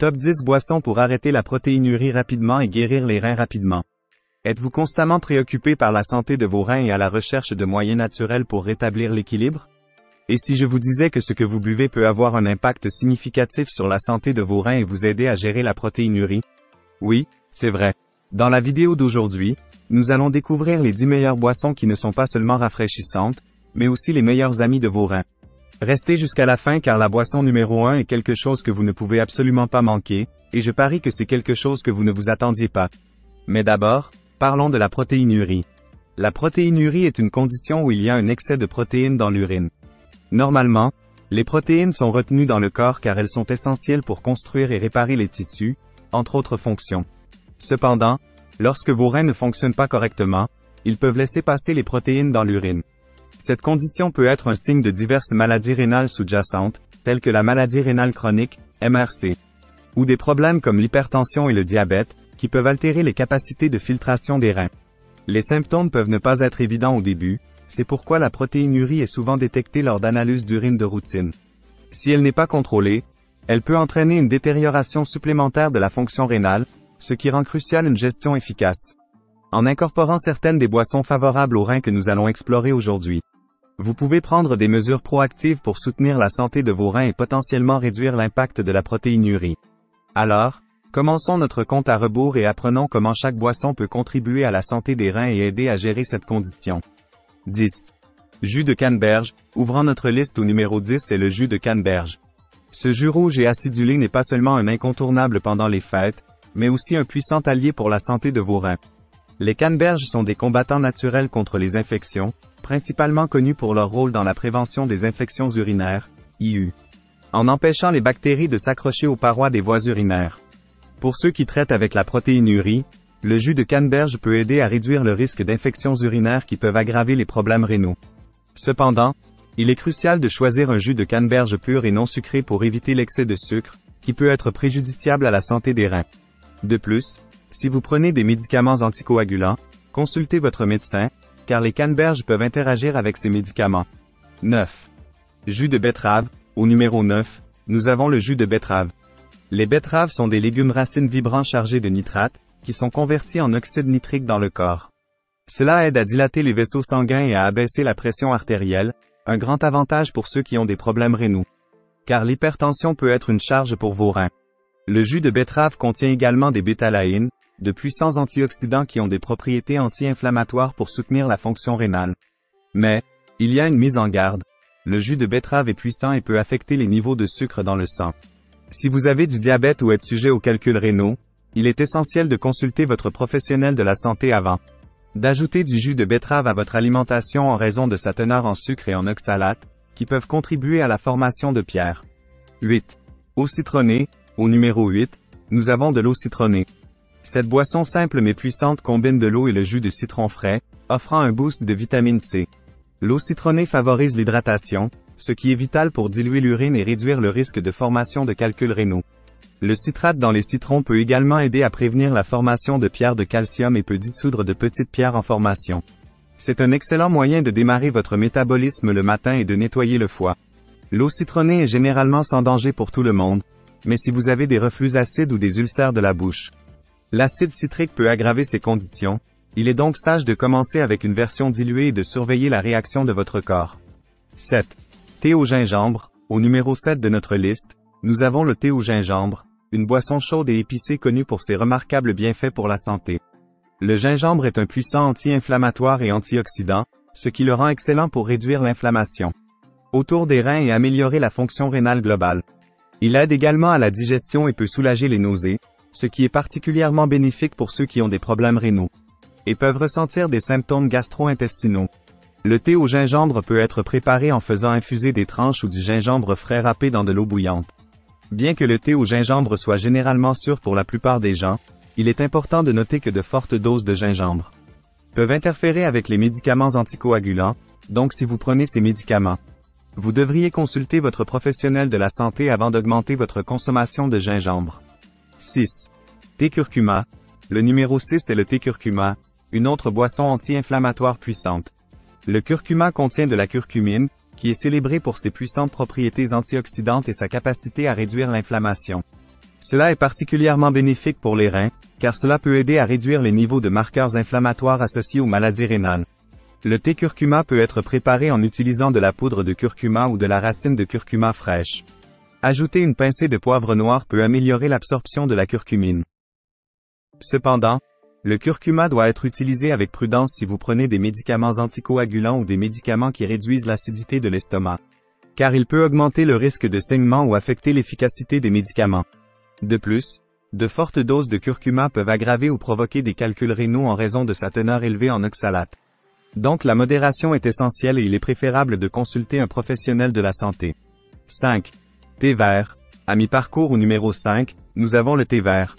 Top 10 boissons pour arrêter la protéinurie rapidement et guérir les reins rapidement. Êtes-vous constamment préoccupé par la santé de vos reins et à la recherche de moyens naturels pour rétablir l'équilibre? Et si je vous disais que ce que vous buvez peut avoir un impact significatif sur la santé de vos reins et vous aider à gérer la protéinurie? Oui, c'est vrai. Dans la vidéo d'aujourd'hui, nous allons découvrir les 10 meilleures boissons qui ne sont pas seulement rafraîchissantes, mais aussi les meilleurs amis de vos reins. Restez jusqu'à la fin car la boisson numéro 1 est quelque chose que vous ne pouvez absolument pas manquer, et je parie que c'est quelque chose que vous ne vous attendiez pas. Mais d'abord, parlons de la protéinurie. La protéinurie est une condition où il y a un excès de protéines dans l'urine. Normalement, les protéines sont retenues dans le corps car elles sont essentielles pour construire et réparer les tissus, entre autres fonctions. Cependant, lorsque vos reins ne fonctionnent pas correctement, ils peuvent laisser passer les protéines dans l'urine. Cette condition peut être un signe de diverses maladies rénales sous-jacentes, telles que la maladie rénale chronique, MRC, ou des problèmes comme l'hypertension et le diabète, qui peuvent altérer les capacités de filtration des reins. Les symptômes peuvent ne pas être évidents au début, c'est pourquoi la protéinurie est souvent détectée lors d'analyses d'urine de routine. Si elle n'est pas contrôlée, elle peut entraîner une détérioration supplémentaire de la fonction rénale, ce qui rend crucial une gestion efficace. En incorporant certaines des boissons favorables aux reins que nous allons explorer aujourd'hui, vous pouvez prendre des mesures proactives pour soutenir la santé de vos reins et potentiellement réduire l'impact de la protéinurie. Alors, commençons notre compte à rebours et apprenons comment chaque boisson peut contribuer à la santé des reins et aider à gérer cette condition. 10. Jus de canneberge. Ouvrant notre liste au numéro 10 est le jus de canneberge. Ce jus rouge et acidulé n'est pas seulement un incontournable pendant les fêtes, mais aussi un puissant allié pour la santé de vos reins. Les canneberges sont des combattants naturels contre les infections, principalement connus pour leur rôle dans la prévention des infections urinaires, IU, en empêchant les bactéries de s'accrocher aux parois des voies urinaires. Pour ceux qui traitent avec la protéinurie, le jus de canneberge peut aider à réduire le risque d'infections urinaires qui peuvent aggraver les problèmes rénaux. Cependant, il est crucial de choisir un jus de canneberge pur et non sucré pour éviter l'excès de sucre, qui peut être préjudiciable à la santé des reins. De plus, si vous prenez des médicaments anticoagulants, consultez votre médecin, car les canneberges peuvent interagir avec ces médicaments. 9. Jus de betterave. Au numéro 9, nous avons le jus de betterave. Les betteraves sont des légumes racines vibrants chargés de nitrates, qui sont convertis en oxyde nitrique dans le corps. Cela aide à dilater les vaisseaux sanguins et à abaisser la pression artérielle, un grand avantage pour ceux qui ont des problèmes rénaux. Car l'hypertension peut être une charge pour vos reins. Le jus de betterave contient également des bétalaïnes, de puissants antioxydants qui ont des propriétés anti-inflammatoires pour soutenir la fonction rénale. Mais, il y a une mise en garde. Le jus de betterave est puissant et peut affecter les niveaux de sucre dans le sang. Si vous avez du diabète ou êtes sujet aux calculs rénaux, il est essentiel de consulter votre professionnel de la santé avant d'ajouter du jus de betterave à votre alimentation en raison de sa teneur en sucre et en oxalates, qui peuvent contribuer à la formation de pierres. 8. Eau citronnée. Au numéro 8, nous avons de l'eau citronnée. Cette boisson simple mais puissante combine de l'eau et le jus de citron frais, offrant un boost de vitamine C. L'eau citronnée favorise l'hydratation, ce qui est vital pour diluer l'urine et réduire le risque de formation de calculs rénaux. Le citrate dans les citrons peut également aider à prévenir la formation de pierres de calcium et peut dissoudre de petites pierres en formation. C'est un excellent moyen de démarrer votre métabolisme le matin et de nettoyer le foie. L'eau citronnée est généralement sans danger pour tout le monde, mais si vous avez des reflux acides ou des ulcères de la bouche, l'acide citrique peut aggraver ces conditions. Il est donc sage de commencer avec une version diluée et de surveiller la réaction de votre corps. 7. Thé au gingembre. Au numéro 7 de notre liste, nous avons le thé au gingembre, une boisson chaude et épicée connue pour ses remarquables bienfaits pour la santé. Le gingembre est un puissant anti-inflammatoire et antioxydant, ce qui le rend excellent pour réduire l'inflammation autour des reins et améliorer la fonction rénale globale. Il aide également à la digestion et peut soulager les nausées, ce qui est particulièrement bénéfique pour ceux qui ont des problèmes rénaux et peuvent ressentir des symptômes gastro-intestinaux. Le thé au gingembre peut être préparé en faisant infuser des tranches ou du gingembre frais râpé dans de l'eau bouillante. Bien que le thé au gingembre soit généralement sûr pour la plupart des gens, il est important de noter que de fortes doses de gingembre peuvent interférer avec les médicaments anticoagulants, donc si vous prenez ces médicaments, vous devriez consulter votre professionnel de la santé avant d'augmenter votre consommation de gingembre. 6. Thé curcuma. Le numéro 6 est le thé curcuma, une autre boisson anti-inflammatoire puissante. Le curcuma contient de la curcumine, qui est célébrée pour ses puissantes propriétés antioxydantes et sa capacité à réduire l'inflammation. Cela est particulièrement bénéfique pour les reins, car cela peut aider à réduire les niveaux de marqueurs inflammatoires associés aux maladies rénales. Le thé curcuma peut être préparé en utilisant de la poudre de curcuma ou de la racine de curcuma fraîche. Ajouter une pincée de poivre noir peut améliorer l'absorption de la curcumine. Cependant, le curcuma doit être utilisé avec prudence si vous prenez des médicaments anticoagulants ou des médicaments qui réduisent l'acidité de l'estomac, car il peut augmenter le risque de saignement ou affecter l'efficacité des médicaments. De plus, de fortes doses de curcuma peuvent aggraver ou provoquer des calculs rénaux en raison de sa teneur élevée en oxalate. Donc la modération est essentielle et il est préférable de consulter un professionnel de la santé. 5. Thé vert. À mi-parcours au numéro 5, nous avons le thé vert.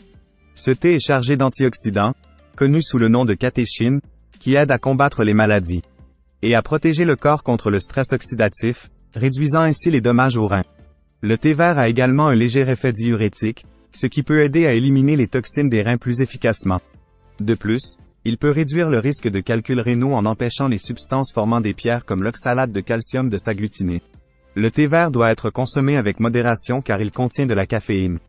Ce thé est chargé d'antioxydants, connus sous le nom de catéchines, qui aident à combattre les maladies et à protéger le corps contre le stress oxydatif, réduisant ainsi les dommages aux reins. Le thé vert a également un léger effet diurétique, ce qui peut aider à éliminer les toxines des reins plus efficacement. De plus, il peut réduire le risque de calculs rénaux en empêchant les substances formant des pierres comme l'oxalate de calcium de s'agglutiner. Le thé vert doit être consommé avec modération car il contient de la caféine,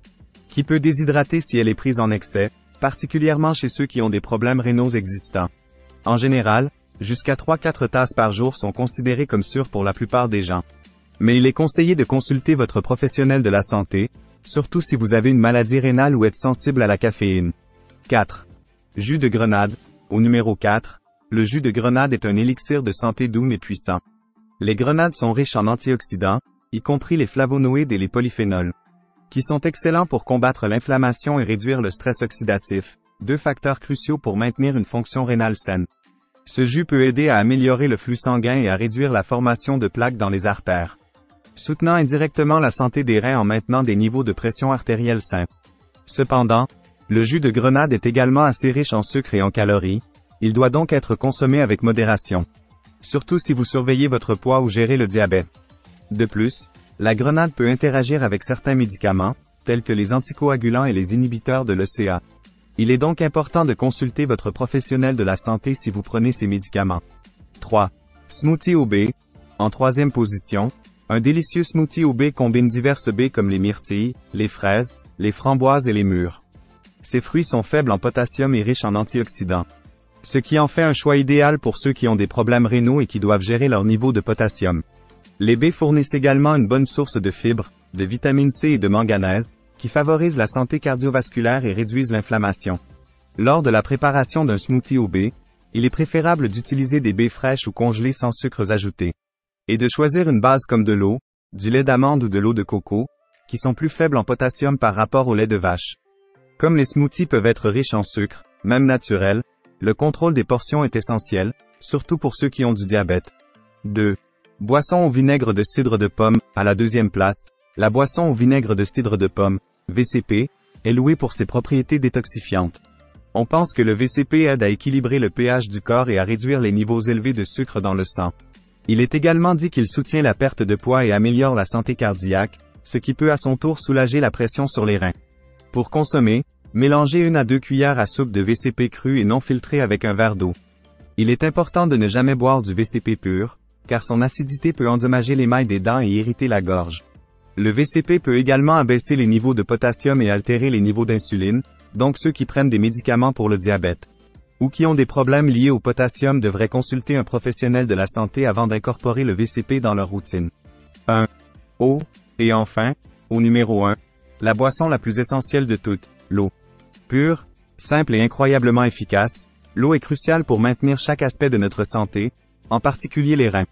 qui peut déshydrater si elle est prise en excès, particulièrement chez ceux qui ont des problèmes rénaux existants. En général, jusqu'à 3-4 tasses par jour sont considérées comme sûres pour la plupart des gens. Mais il est conseillé de consulter votre professionnel de la santé, surtout si vous avez une maladie rénale ou êtes sensible à la caféine. 4. Jus de grenade. Au numéro 4, le jus de grenade est un élixir de santé doux mais puissant. Les grenades sont riches en antioxydants, y compris les flavonoïdes et les polyphénols, qui sont excellents pour combattre l'inflammation et réduire le stress oxydatif, deux facteurs cruciaux pour maintenir une fonction rénale saine. Ce jus peut aider à améliorer le flux sanguin et à réduire la formation de plaques dans les artères, soutenant indirectement la santé des reins en maintenant des niveaux de pression artérielle sains. Cependant, le jus de grenade est également assez riche en sucre et en calories, il doit donc être consommé avec modération, surtout si vous surveillez votre poids ou gérez le diabète. De plus, la grenade peut interagir avec certains médicaments, tels que les anticoagulants et les inhibiteurs de l'ECA. Il est donc important de consulter votre professionnel de la santé si vous prenez ces médicaments. 3. Smoothie au baies. En troisième position, un délicieux smoothie au baies combine diverses baies comme les myrtilles, les fraises, les framboises et les mûres. Ces fruits sont faibles en potassium et riches en antioxydants, ce qui en fait un choix idéal pour ceux qui ont des problèmes rénaux et qui doivent gérer leur niveau de potassium. Les baies fournissent également une bonne source de fibres, de vitamine C et de manganèse, qui favorisent la santé cardiovasculaire et réduisent l'inflammation. Lors de la préparation d'un smoothie aux baies, il est préférable d'utiliser des baies fraîches ou congelées sans sucres ajoutés, et de choisir une base comme de l'eau, du lait d'amande ou de l'eau de coco, qui sont plus faibles en potassium par rapport au lait de vache. Comme les smoothies peuvent être riches en sucre, même naturel, le contrôle des portions est essentiel, surtout pour ceux qui ont du diabète. 2. Boisson au vinaigre de cidre de pomme. À la deuxième place, la boisson au vinaigre de cidre de pomme, VCP, est louée pour ses propriétés détoxifiantes. On pense que le VCP aide à équilibrer le pH du corps et à réduire les niveaux élevés de sucre dans le sang. Il est également dit qu'il soutient la perte de poids et améliore la santé cardiaque, ce qui peut à son tour soulager la pression sur les reins. Pour consommer, mélangez 1 à 2 cuillères à soupe de VCP cru et non filtré avec un verre d'eau. Il est important de ne jamais boire du VCP pur, car son acidité peut endommager l'émail des dents et irriter la gorge. Le VCP peut également abaisser les niveaux de potassium et altérer les niveaux d'insuline, donc ceux qui prennent des médicaments pour le diabète ou qui ont des problèmes liés au potassium devraient consulter un professionnel de la santé avant d'incorporer le VCP dans leur routine. 1. Eau. Et enfin, au numéro 1, la boisson la plus essentielle de toutes, l'eau. Pure, simple et incroyablement efficace, l'eau est cruciale pour maintenir chaque aspect de notre santé, en particulier les reins.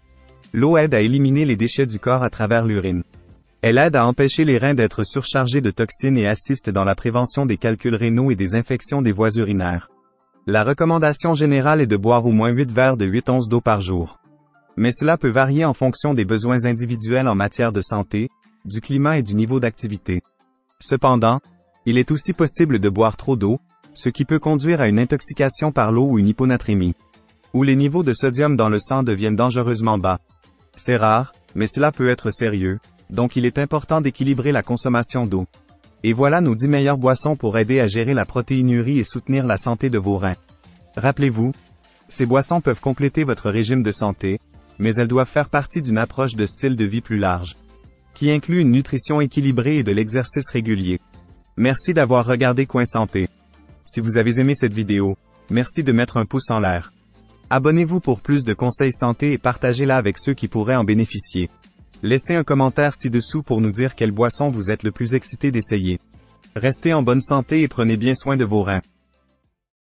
L'eau aide à éliminer les déchets du corps à travers l'urine. Elle aide à empêcher les reins d'être surchargés de toxines et assiste dans la prévention des calculs rénaux et des infections des voies urinaires. La recommandation générale est de boire au moins 8 verres de 8 onces d'eau par jour. Mais cela peut varier en fonction des besoins individuels en matière de santé, du climat et du niveau d'activité. Cependant, il est aussi possible de boire trop d'eau, ce qui peut conduire à une intoxication par l'eau ou une hyponatrémie, où les niveaux de sodium dans le sang deviennent dangereusement bas. C'est rare, mais cela peut être sérieux, donc il est important d'équilibrer la consommation d'eau. Et voilà nos 10 meilleures boissons pour aider à gérer la protéinurie et soutenir la santé de vos reins. Rappelez-vous, ces boissons peuvent compléter votre régime de santé, mais elles doivent faire partie d'une approche de style de vie plus large, qui inclut une nutrition équilibrée et de l'exercice régulier. Merci d'avoir regardé Coin Santé. Si vous avez aimé cette vidéo, merci de mettre un pouce en l'air. Abonnez-vous pour plus de conseils santé et partagez-la avec ceux qui pourraient en bénéficier. Laissez un commentaire ci-dessous pour nous dire quelle boisson vous êtes le plus excité d'essayer. Restez en bonne santé et prenez bien soin de vos reins.